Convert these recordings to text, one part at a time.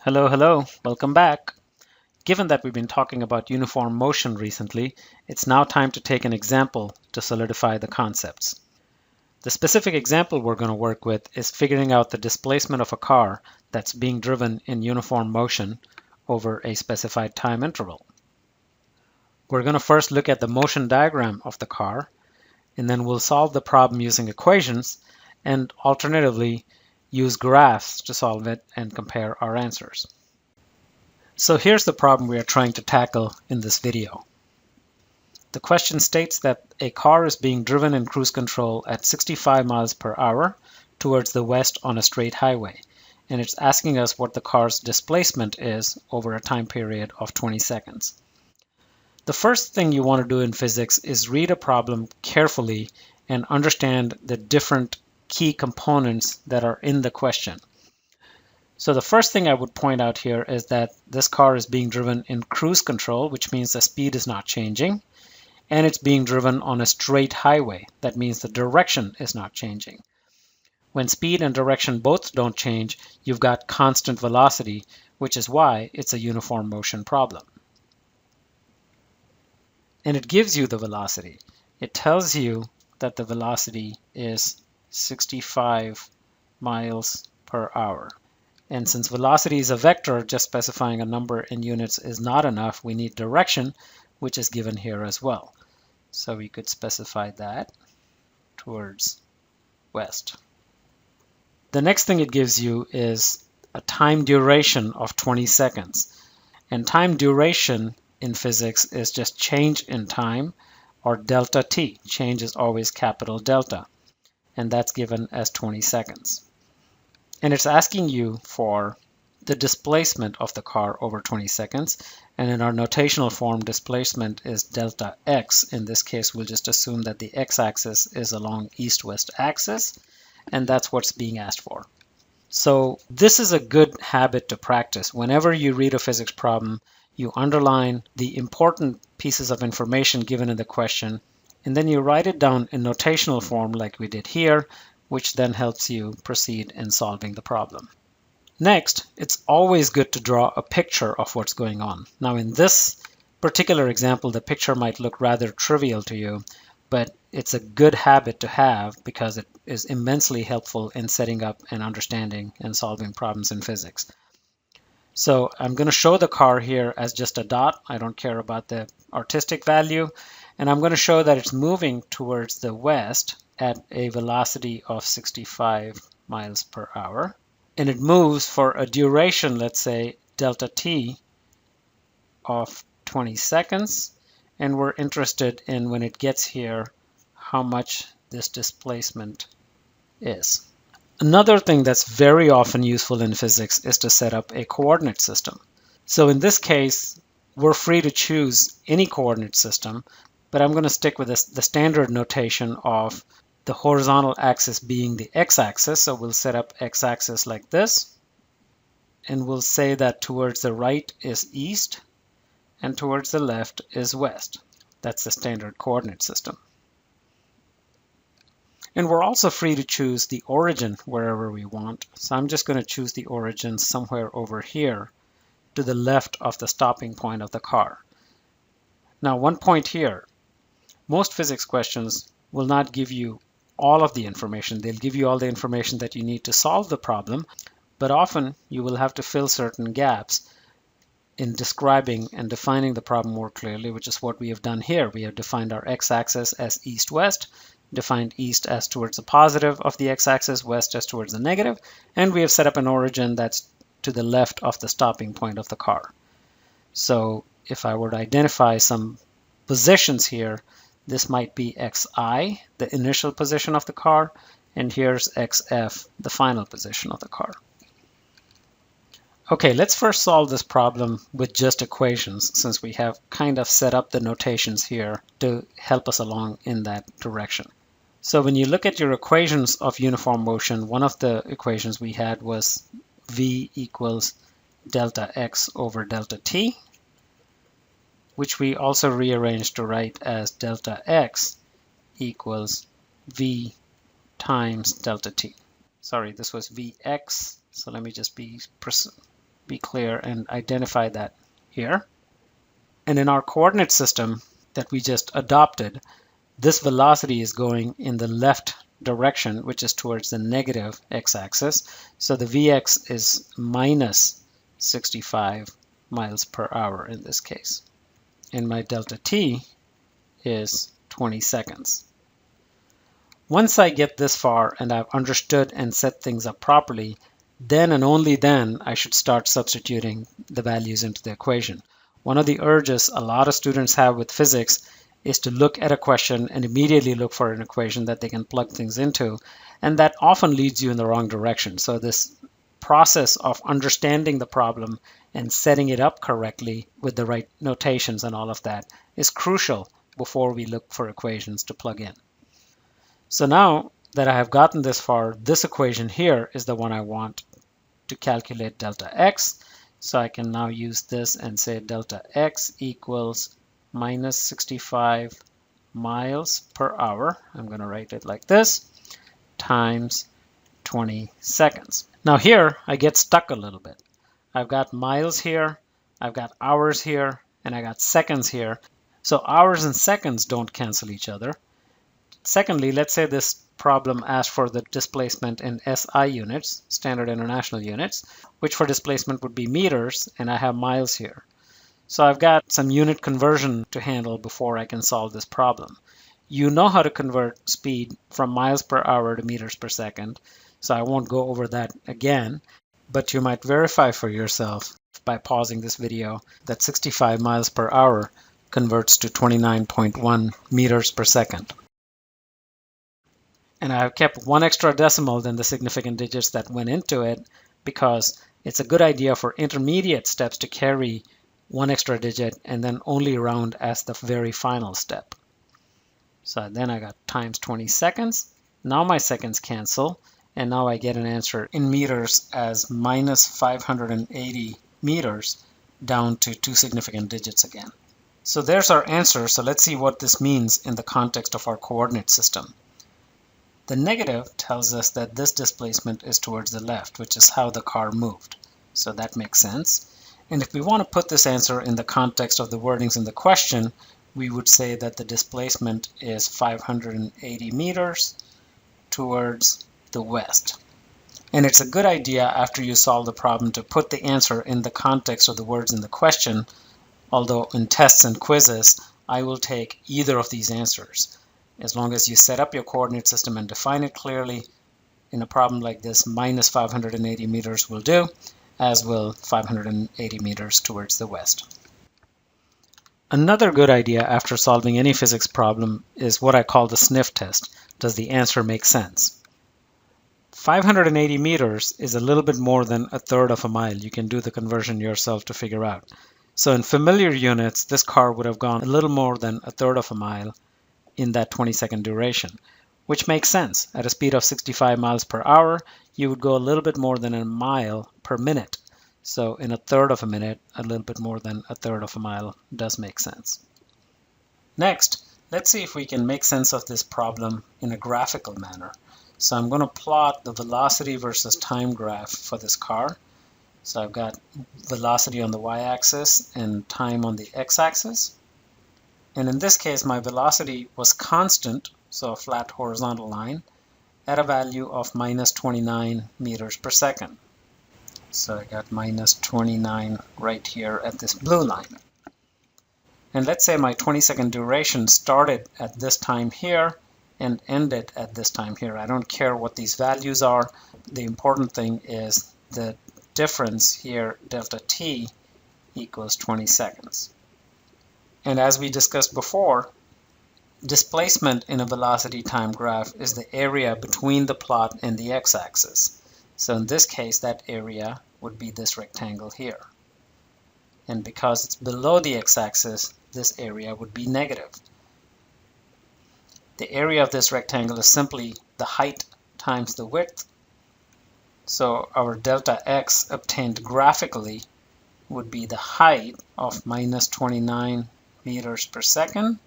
Hello, welcome back. Given that we've been talking about uniform motion recently, it's now time to take an example to solidify the concepts. The specific example we're going to work with is figuring out the displacement of a car that's being driven in uniform motion over a specified time interval. We're going to first look at the motion diagram of the car, and then we'll solve the problem using equations, and alternatively, use graphs to solve it and compare our answers. So here's the problem we are trying to tackle in this video. The question states that a car is being driven in cruise control at 65 miles per hour towards the west on a straight highway, and it's asking us what the car's displacement is over a time period of 20 seconds. The first thing you want to do in physics is read a problem carefully and understand the different key components that are in the question. So the first thing I would point out here is that this car is being driven in cruise control, which means the speed is not changing, and it's being driven on a straight highway. That means the direction is not changing. When speed and direction both don't change, you've got constant velocity, which is why it's a uniform motion problem. And it gives you the velocity. It tells you that the velocity is 65 miles per hour. And since velocity is a vector, just specifying a number in units is not enough. We need direction, which is given here as well. So we could specify that towards west. The next thing it gives you is a time duration of 20 seconds. And time duration in physics is just change in time, or delta t. Change is always capital delta, and that's given as 20 seconds. And it's asking you for the displacement of the car over 20 seconds. And in our notational form, displacement is delta x. In this case, we'll just assume that the x-axis is along east-west axis, and that's what's being asked for. So this is a good habit to practice. Whenever you read a physics problem, you underline the important pieces of information given in the question, and then you write it down in notational form like we did here, which then helps you proceed in solving the problem. Next, it's always good to draw a picture of what's going on. Now in this particular example, the picture might look rather trivial to you, but it's a good habit to have because it is immensely helpful in setting up and understanding and solving problems in physics. So I'm going to show the car here as just a dot. I don't care about the artistic value. And I'm going to show that it's moving towards the west at a velocity of 65 miles per hour. And it moves for a duration, let's say delta t of 20 seconds. And we're interested in, when it gets here, how much this displacement is. Another thing that's very often useful in physics is to set up a coordinate system. So in this case, we're free to choose any coordinate system, but I'm going to stick with the standard notation of the horizontal axis being the x-axis. So we'll set up x-axis like this, and we'll say that towards the right is east and towards the left is west. That's the standard coordinate system. And we're also free to choose the origin wherever we want. So I'm just going to choose the origin somewhere over here to the left of the stopping point of the car. Now, one point here, most physics questions will not give you all of the information. They'll give you all the information that you need to solve the problem, but often you will have to fill certain gaps in describing and defining the problem more clearly, which is what we have done here. We have defined our x-axis as east-west, defined east as towards the positive of the x-axis, west as towards the negative, and we have set up an origin that's to the left of the stopping point of the car. So if I were to identify some positions here, this might be xi, the initial position of the car, and here's xf, the final position of the car. Okay, let's first solve this problem with just equations, since we have kind of set up the notations here to help us along in that direction. So when you look at your equations of uniform motion, one of the equations we had was v equals delta x over delta t, which we also rearranged to write as delta x equals v times delta t. Sorry, this was vx, so let me just be be clear and identify that here. And in our coordinate system that we just adopted, this velocity is going in the left direction, which is towards the negative x-axis. So the Vx is minus 65 miles per hour in this case. And my delta t is 20 seconds. Once I get this far and I've understood and set things up properly, then and only then I should start substituting the values into the equation. One of the urges a lot of students have with physics is to look at a question and immediately look for an equation that they can plug things into, and that often leads you in the wrong direction. So this process of understanding the problem and setting it up correctly with the right notations and all of that is crucial before we look for equations to plug in. So now that I have gotten this far, this equation here is the one I want to calculate delta x. So I can now use this and say delta x equals minus 65 miles per hour. I'm going to write it like this, times 20 seconds. Now here I get stuck a little bit. I've got miles here, I've got hours here, and I got seconds here. So hours and seconds don't cancel each other. Secondly, let's say this problem asked for the displacement in SI units, standard international units, which for displacement would be meters, and I have miles here. So I've got some unit conversion to handle before I can solve this problem. You know how to convert speed from miles per hour to meters per second, so I won't go over that again, but you might verify for yourself by pausing this video that 65 miles per hour converts to 29.1 meters per second. And I've kept one extra decimal than the significant digits that went into it because it's a good idea for intermediate steps to carry one extra digit and then only round as the very final step. So then I got times 20 seconds. Now my seconds cancel, and now I get an answer in meters as minus 580 meters down to two significant digits again. So there's our answer. So let's see what this means in the context of our coordinate system. The negative tells us that this displacement is towards the left, which is how the car moved. So that makes sense. And if we want to put this answer in the context of the wordings in the question, we would say that the displacement is 580 meters towards the west. And it's a good idea after you solve the problem to put the answer in the context of the words in the question, although in tests and quizzes, I will take either of these answers. As long as you set up your coordinate system and define it clearly, in a problem like this, minus 580 meters will do, as will 580 meters towards the west. Another good idea after solving any physics problem is what I call the sniff test. Does the answer make sense? 580 meters is a little bit more than a third of a mile. You can do the conversion yourself to figure out. So in familiar units, this car would have gone a little more than a third of a mile in that 20-second duration, which makes sense. At a speed of 65 miles per hour, you would go a little bit more than a mile per minute. So in a third of a minute, a little bit more than a third of a mile does make sense. Next, let's see if we can make sense of this problem in a graphical manner. So I'm going to plot the velocity versus time graph for this car. So I've got velocity on the y-axis and time on the x-axis. And in this case, my velocity was constant, so a flat horizontal line, at a value of minus 29 meters per second. So I got minus 29 right here at this blue line. And let's say my 20-second duration started at this time here and ended at this time here. I don't care what these values are. The important thing is the difference here, delta t, equals 20 seconds. And as we discussed before, displacement in a velocity time graph is the area between the plot and the x-axis. So in this case, that area would be this rectangle here. And because it's below the x-axis, this area would be negative. The area of this rectangle is simply the height times the width. So our delta x obtained graphically would be the height of minus 29 meters per second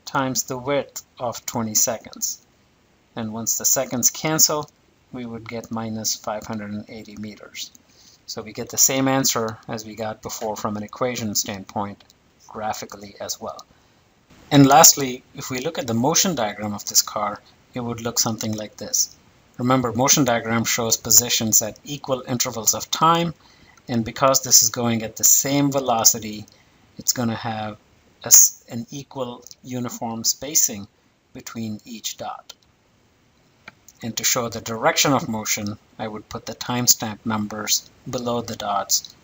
times the width of 20 seconds. And once the seconds cancel, we would get minus 580 meters. So we get the same answer as we got before from an equation standpoint, graphically as well. And lastly, if we look at the motion diagram of this car, it would look something like this. Remember, motion diagram shows positions at equal intervals of time, and because this is going at the same velocity, it's going to have an equal uniform spacing between each dot. And to show the direction of motion, I would put the timestamp numbers below the dots,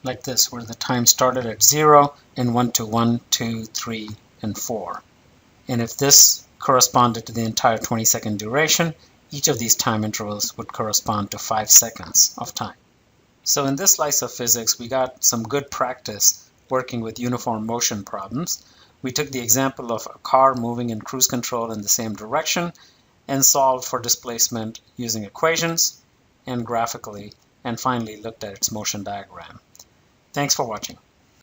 like this, where the time started at 0 and went to 1, 2, 3, and 4. And if this corresponded to the entire 20-second duration, each of these time intervals would correspond to 5 seconds of time. So in this slice of physics, we got some good practice working with uniform motion problems. We took the example of a car moving in cruise control in the same direction and solved for displacement using equations and graphically, and finally looked at its motion diagram. Thanks for watching.